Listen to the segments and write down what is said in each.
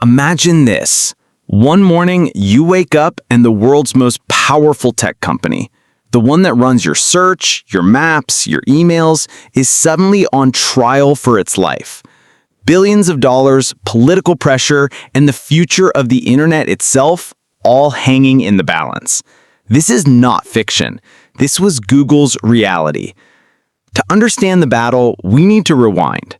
Imagine this. One morning, you wake up and the world's most powerful tech company, the one that runs your search, your maps, your emails, is suddenly on trial for its life. Billions of dollars, political pressure, and the future of the internet itself all hanging in the balance. This is not fiction. This was Google's reality. To understand the battle, we need to rewind.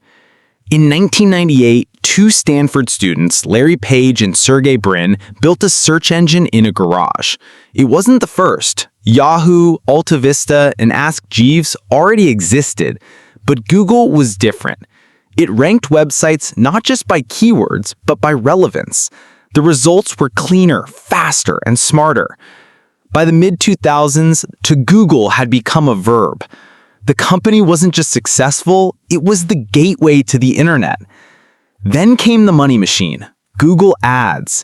In 1998, two Stanford students, Larry Page and Sergey Brin, built a search engine in a garage. It wasn't the first. Yahoo, AltaVista, and Ask Jeeves already existed, but Google was different. It ranked websites not just by keywords, but by relevance. The results were cleaner, faster, and smarter. By the mid-2000s, to Google had become a verb. The company wasn't just successful, it was the gateway to the internet. Then came the money machine, Google Ads.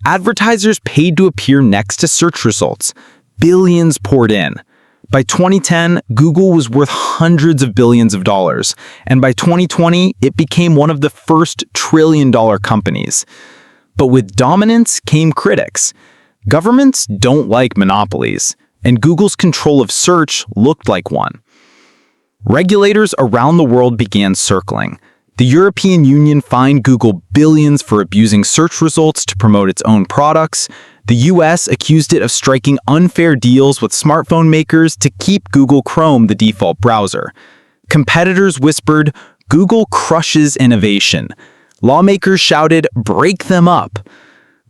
Advertisers paid to appear next to search results. Billions poured in. By 2010, Google was worth hundreds of billions of dollars, and by 2020, it became one of the first trillion-dollar companies. But with dominance came critics. Governments don't like monopolies, and Google's control of search looked like one. Regulators around the world began circling. The European Union fined Google billions for abusing search results to promote its own products. The US accused it of striking unfair deals with smartphone makers to keep Google Chrome the default browser. Competitors whispered, "Google crushes innovation." Lawmakers shouted, "Break them up."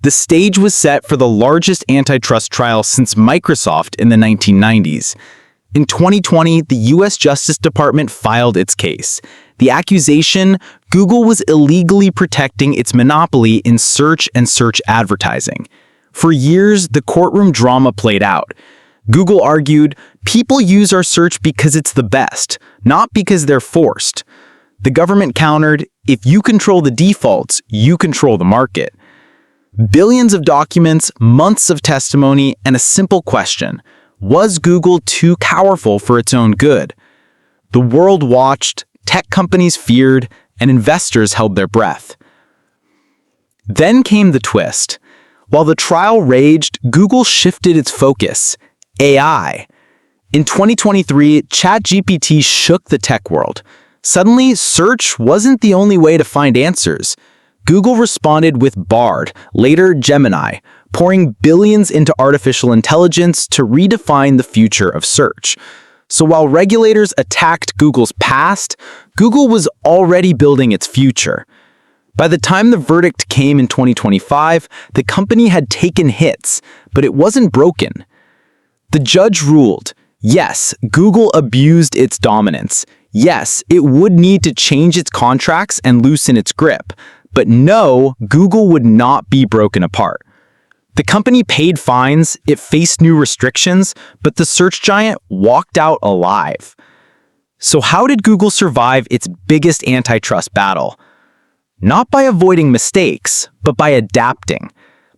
The stage was set for the largest antitrust trial since Microsoft in the 1990s. In 2020, the US Justice Department filed its case. The accusation, Google was illegally protecting its monopoly in search and search advertising. For years, the courtroom drama played out. Google argued, people use our search because it's the best, not because they're forced. The government countered, if you control the defaults, you control the market. Billions of documents, months of testimony, and a simple question. Was Google too powerful for its own good? The world watched, tech companies feared, and investors held their breath. Then came the twist. While the trial raged, Google shifted its focus: AI. In 2023, ChatGPT shook the tech world. Suddenly, search wasn't the only way to find answers. Google responded with Bard, later Gemini, pouring billions into artificial intelligence to redefine the future of search. So while regulators attacked Google's past, Google was already building its future. By the time the verdict came in 2025, the company had taken hits, but it wasn't broken. The judge ruled, yes, Google abused its dominance. Yes, it would need to change its contracts and loosen its grip. But no, Google would not be broken apart. The company paid fines, it faced new restrictions, but the search giant walked out alive. So how did Google survive its biggest antitrust battle? Not by avoiding mistakes, but by adapting.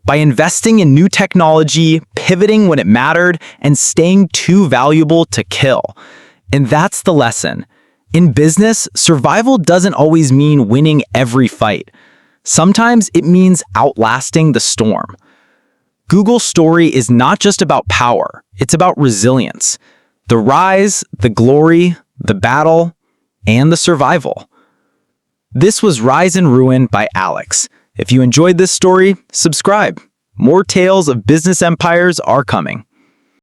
By investing in new technology, pivoting when it mattered, and staying too valuable to kill. And that's the lesson. In business, survival doesn't always mean winning every fight. Sometimes it means outlasting the storm. Google's story is not just about power, it's about resilience. The rise, the glory, the battle, and the survival. This was Rise and Ruin by Alex. If you enjoyed this story, subscribe. More tales of business empires are coming.